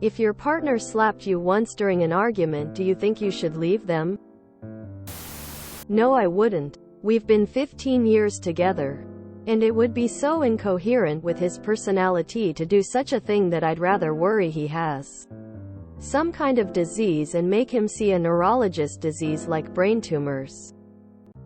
If your partner slapped you once during an argument, do you think you should leave them? No, I wouldn't. We've been 15 years together. And it would be so incoherent with his personality to do such a thing that I'd rather worry he has some kind of disease and make him see a neurologist. Disease like brain tumors,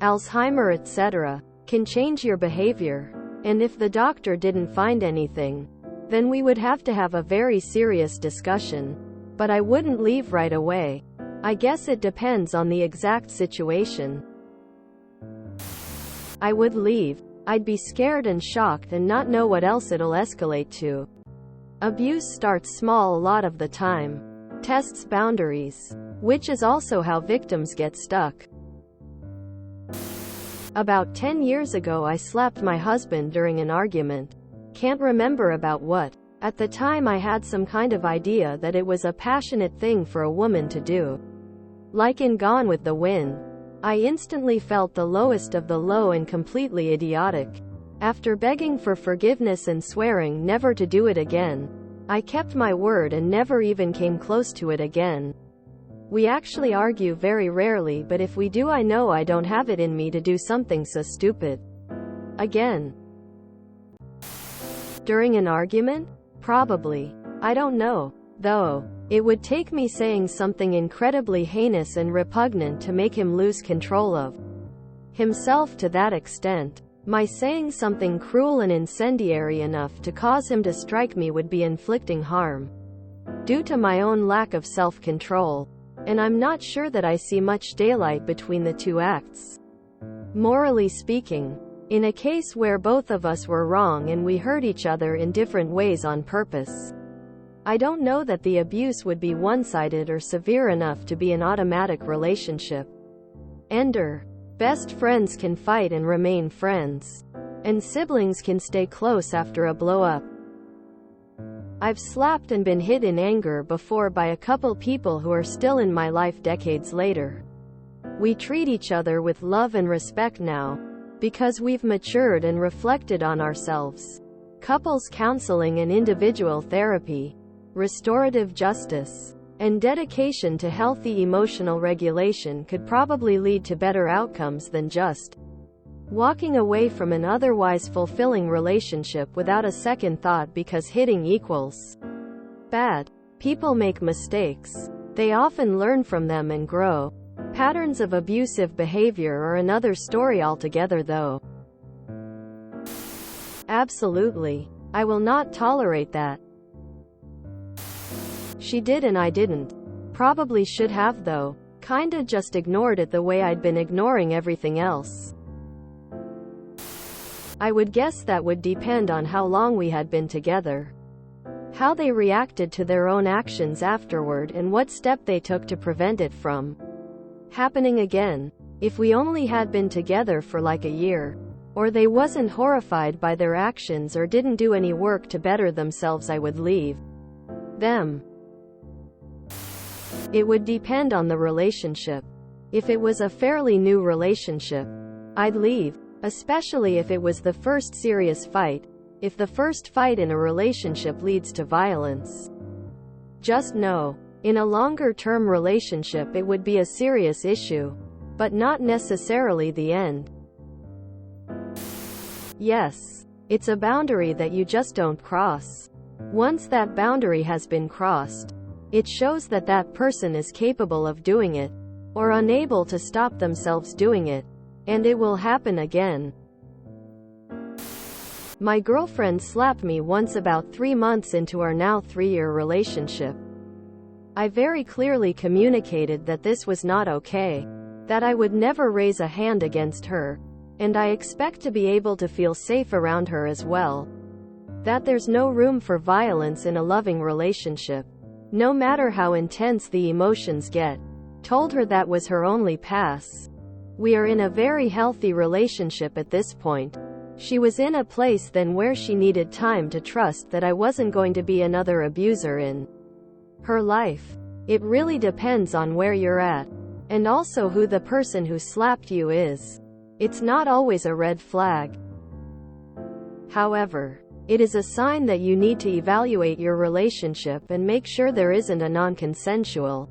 Alzheimer, etc. can change your behavior. And if the doctor didn't find anything, then we would have to have a very serious discussion. But I wouldn't leave right away. I guess it depends on the exact situation. I would leave. I'd be scared and shocked and not know what else it'll escalate to. Abuse starts small a lot of the time. Tests boundaries. Which is also how victims get stuck. About 10 years ago I slapped my husband during an argument. Can't remember about what. At the time I had some kind of idea that it was a passionate thing for a woman to do. Like in Gone with the Wind. I instantly felt the lowest of the low and completely idiotic. After begging for forgiveness and swearing never to do it again, I kept my word and never even came close to it again. We actually argue very rarely, but if we do, I know I don't have it in me to do something so stupid again. During an argument? Probably. I don't know, though. It would take me saying something incredibly heinous and repugnant to make him lose control of himself to that extent. My saying something cruel and incendiary enough to cause him to strike me would be inflicting harm due to my own lack of self-control. And I'm not sure that I see much daylight between the two acts. Morally speaking, in a case where both of us were wrong and we hurt each other in different ways on purpose, I don't know that the abuse would be one-sided or severe enough to be an automatic relationship ender. Best friends can fight and remain friends. And siblings can stay close after a blow-up. I've slapped and been hit in anger before by a couple people who are still in my life decades later. We treat each other with love and respect now, because we've matured and reflected on ourselves. Couples counseling and individual therapy, restorative justice, and dedication to healthy emotional regulation could probably lead to better outcomes than just walking away from an otherwise fulfilling relationship without a second thought because hitting equals bad. People make mistakes. They often learn from them and grow. Patterns of abusive behavior are another story altogether, though. Absolutely. I will not tolerate that. She did and I didn't. Probably should have though. Kinda just ignored it the way I'd been ignoring everything else. I would guess that would depend on how long we had been together, how they reacted to their own actions afterward, and what step they took to prevent it from happening again. If we only had been together for like a year, or they wasn't horrified by their actions or didn't do any work to better themselves, I would leave them. It would depend on the relationship. If it was a fairly new relationship, I'd leave, especially if it was the first serious fight. If the first fight in a relationship leads to violence, just know, in a longer-term relationship it would be a serious issue, but not necessarily the end. Yes, it's a boundary that you just don't cross. Once that boundary has been crossed, it shows that that person is capable of doing it, or unable to stop themselves doing it, and it will happen again. My girlfriend slapped me once about 3 months into our now 3-year relationship. I very clearly communicated that this was not okay, that I would never raise a hand against her, and I expect to be able to feel safe around her as well. That there's no room for violence in a loving relationship, no matter how intense the emotions get. Told her that was her only pass. We are in a very healthy relationship at this point. She was in a place then where she needed time to trust that I wasn't going to be another abuser in her life. It really depends on where you're at, and also who the person who slapped you is. It's not always a red flag. However, It is a sign that you need to evaluate your relationship and make sure there isn't a non-consensual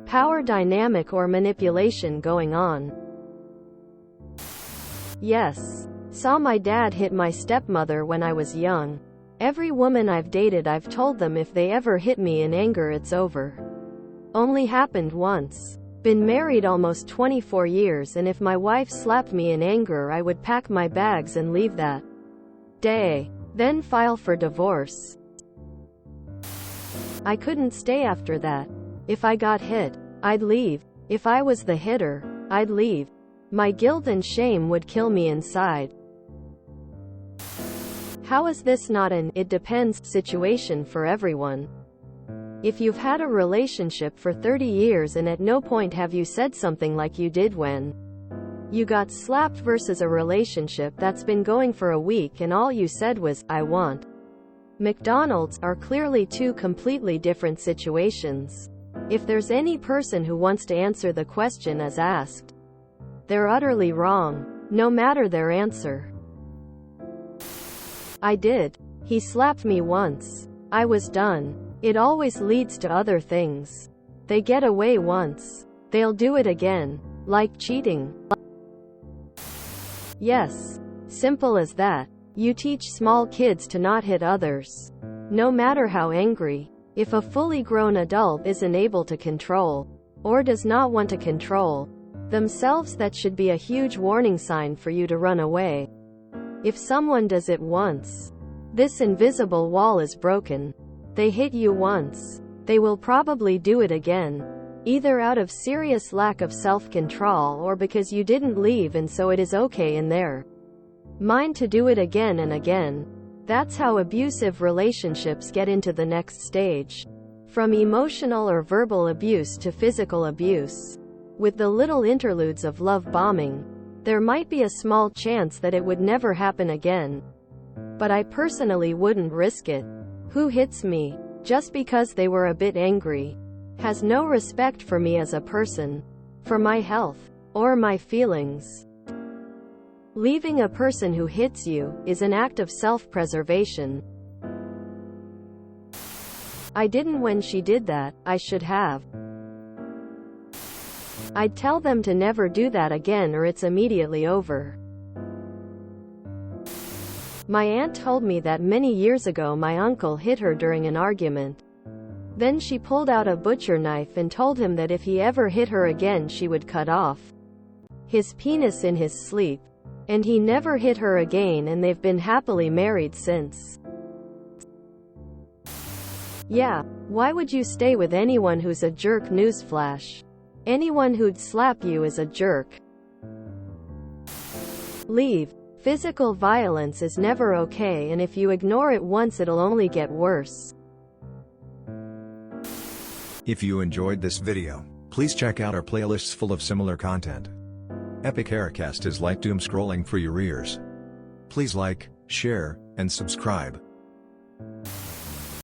power dynamic or manipulation going on. Yes. Saw my dad hit my stepmother when I was young. Every woman I've dated, I've told them if they ever hit me in anger, it's over. Only happened once. Been married almost 24 years, and if my wife slapped me in anger, I would pack my bags and leave that day. Then file for divorce. I couldn't stay after that. If I got hit, I'd leave. If I was the hitter, I'd leave. My guilt and shame would kill me inside. How is this not an "it depends" situation for everyone? If you've had a relationship for 30 years and at no point have you said something like you did when you got slapped versus a relationship that's been going for a week and all you said was, "I want McDonald's," are clearly two completely different situations. If there's any person who wants to answer the question as asked, they're utterly wrong, no matter their answer. I did. He slapped me once. I was done. It always leads to other things. They get away once. They'll do it again. Like cheating. Yes. Simple as that. You teach small kids to not hit others, no matter how angry. If a fully grown adult isn't able to control, or does not want to control themselves, that should be a huge warning sign for you to run away. If someone does it once, this invisible wall is broken. They hit you once. They will probably do it again. Either out of serious lack of self-control or because you didn't leave, and so it is okay in their mind to do it again and again. That's how abusive relationships get into the next stage. From emotional or verbal abuse to physical abuse. With the little interludes of love bombing, there might be a small chance that it would never happen again. But I personally wouldn't risk it. Who hits me just because they were a bit angry has no respect for me as a person, for my health, or my feelings. Leaving a person who hits you is an act of self-preservation. I didn't when she did that. I should have. I'd tell them to never do that again or it's immediately over. My aunt told me that many years ago my uncle hit her during an argument. Then she pulled out a butcher knife and told him that if he ever hit her again she would cut off his penis in his sleep. And he never hit her again, and they've been happily married since. Yeah, why would you stay with anyone who's a jerk? Newsflash. Anyone who'd slap you is a jerk. Leave. Physical violence is never okay, and if you ignore it once it'll only get worse. If you enjoyed this video, please check out our playlists full of similar content. Epic Haircast is like doom scrolling for your ears. Please like, share, and subscribe.